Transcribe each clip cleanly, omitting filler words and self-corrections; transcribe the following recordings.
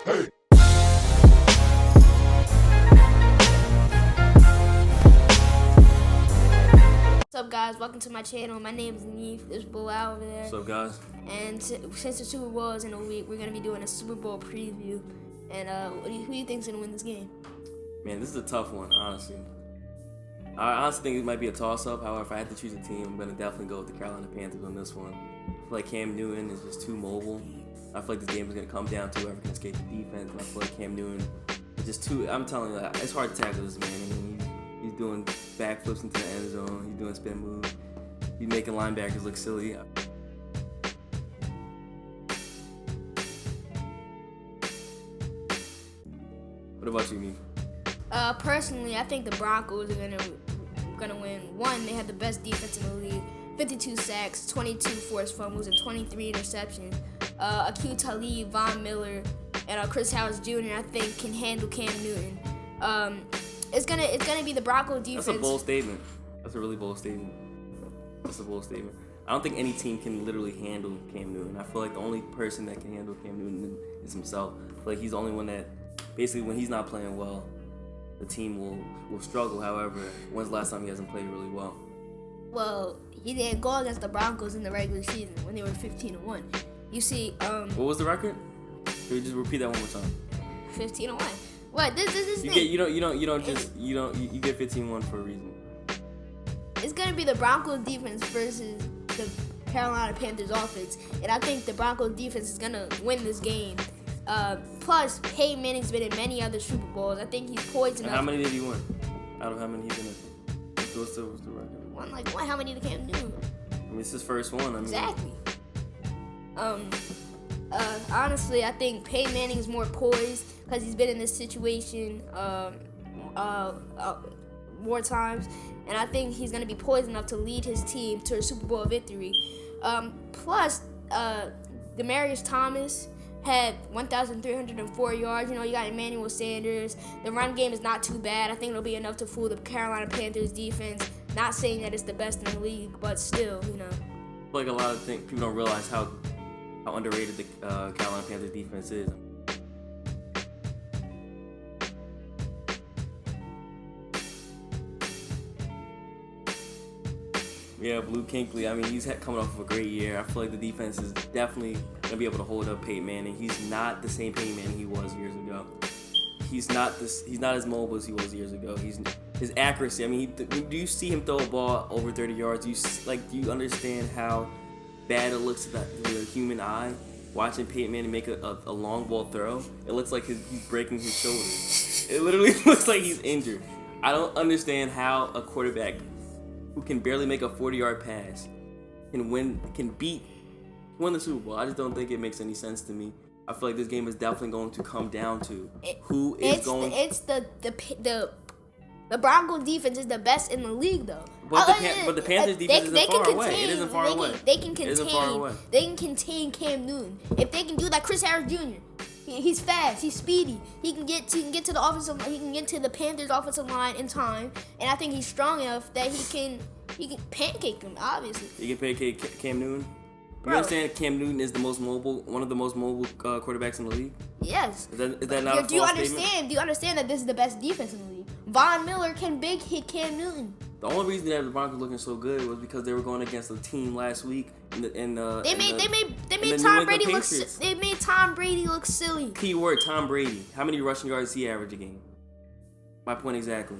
What's up, guys? Welcome to my channel. My name is Neef. There's Bo out over there. What's up, guys? And since the Super Bowl is in a week, we're gonna be doing a Super Bowl preview. And who do you think's gonna win this game? Man, this is a tough one, honestly. I honestly think it might be a toss-up. However, if I had to choose a team, I'm gonna definitely go with the Carolina Panthers on this one. I feel like Cam Newton is just too mobile. I feel like this game is gonna come down to whoever can escape the defense. And I feel like Cam Newton is just too. I'm telling you, it's hard to tackle this man. I mean, he's doing backflips into the end zone. He's doing spin moves. He's making linebackers look silly. What about you, Neef? Personally, I think the Broncos are gonna win. One, they have the best defense in the league. 52 sacks, 22 forced fumbles, and 23 interceptions. Aqib Talib, Von Miller, and Chris Howard Jr. I think can handle Cam Newton. It's gonna be the Broncos defense. That's a bold statement. That's a really bold statement. That's a bold statement. I don't think any team can literally handle Cam Newton. I feel like the only person that can handle Cam Newton is himself. I feel like he's the only one that, basically, when he's not playing well, the team will struggle. However, when's the last time he hasn't played really well? Well, he didn't go against the Broncos in the regular season when they were 15-1. You see, what was the record? Can you just repeat that one more time? 15-1. What? This you thing. You get 15-1 for a reason. It's gonna be the Broncos defense versus the Carolina Panthers offense, and I think the Broncos defense is gonna win this game. Plus, Peyton Manning's been in many other Super Bowls. I think he's poised enough. How many did he win? Out of how many he's been in? What's the record? One. How many did Cam Newton? I mean, it's his first one. I mean, exactly. Honestly, I think Peyton Manning is more poised because he's been in this situation more times, and I think he's gonna be poised enough to lead his team to a Super Bowl victory. Plus, Demaryius Thomas had 1,304 yards. You know, you got Emmanuel Sanders. The run game is not too bad. I think it'll be enough to fool the Carolina Panthers defense. Not saying that it's the best in the league, but still, you know. I feel like a lot of people don't realize how underrated the Carolina Panthers defense is. Yeah, Blue Kinkley, I mean, he's coming off of a great year. I feel like the defense is definitely going to be able to hold up Peyton Manning. He's not the same Peyton Manning he was years ago. He's not as mobile as he was years ago. His accuracy, I mean, do you see him throw a ball over 30 yards? Do you understand how bad it looks to the human eye watching Peyton Manning make a long ball throw? It looks like he's breaking his shoulders. It literally looks like he's injured. I don't understand how a quarterback who can barely make a 40-yard pass can win the Super Bowl. I just don't think it makes any sense to me. I feel like this game is definitely going to come down to the Broncos defense is the best in the league, though. But the Panthers defense isn't far away. It isn't far away. They can contain Cam Newton. If they can do that, Chris Howard Jr. He's fast. He's speedy. He can get to the offensive. He can get to the Panthers' offensive line in time, and I think he's strong enough that he can pancake them. Obviously, he can pancake Cam Newton. Bro. You understand Cam Newton is one of the most mobile quarterbacks in the league? Yes. Is that not a false statement? Do you understand that this is the best defense in the league? Von Miller can big hit Cam Newton. The only reason that the Broncos looking so good was because they were going against a team last week. They made Tom Brady look silly. Keyword Tom Brady. How many rushing yards does he average a game? My point exactly.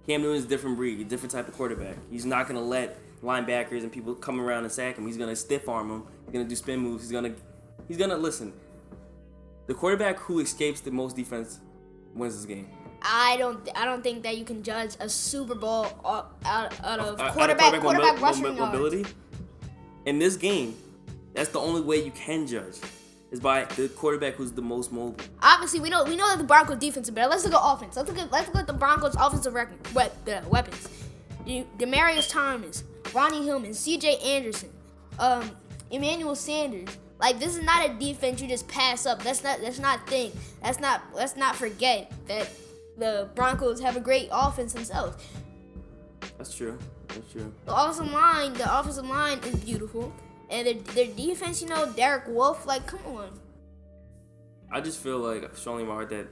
Cam Newton is a different breed, a different type of quarterback. He's not going to let linebackers and people come around and sack him. He's going to stiff arm him. He's going to do spin moves. He's going to listen. The quarterback who escapes the most defense wins this game. I don't think that you can judge a Super Bowl out of quarterback rushing mobility. yards. In this game, that's the only way you can judge, is by the quarterback who's the most mobile. Obviously, we know that the Broncos defense is better. Let's look at offense. Let's look at the Broncos offensive weapons. Demaryius Thomas, Ronnie Hillman, C.J. Anderson, Emmanuel Sanders. Like, this is not a defense you just pass up. Let's not forget that the Broncos have a great offense themselves. That's true. The offensive line is beautiful, and their defense, Derek Wolfe, like, come on. I just feel like strongly in my heart that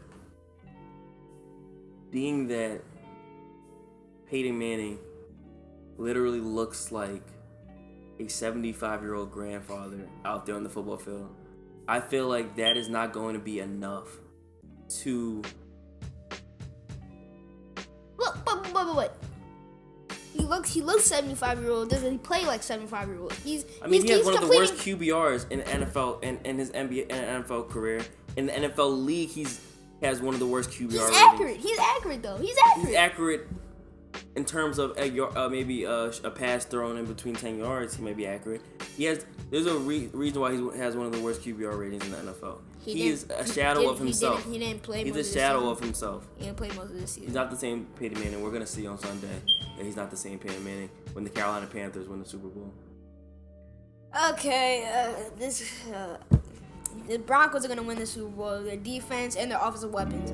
being that Peyton Manning literally looks like a 75-year-old grandfather out there on the football field, I feel like that is not going to be enough to... What? He looks 75-year-old. Doesn't he play like 75-year-old? He has one of the worst QBRs in the NFL in his NBA and NFL career. In the NFL league, he has one of the worst QBR ratings. Accurate. He's accurate though. He's accurate in terms of maybe a pass thrown in between 10 yards. He may be accurate. There's a reason why he has one of the worst QBR ratings in the NFL. He is a shadow of himself. He didn't play. He's a shadow of himself. He didn't play most of this season. He's not the same Peyton Manning. We're gonna see on Sunday that he's not the same Peyton Manning when the Carolina Panthers win the Super Bowl. Okay, the Broncos are gonna win the Super Bowl. Their defense and their offensive weapons.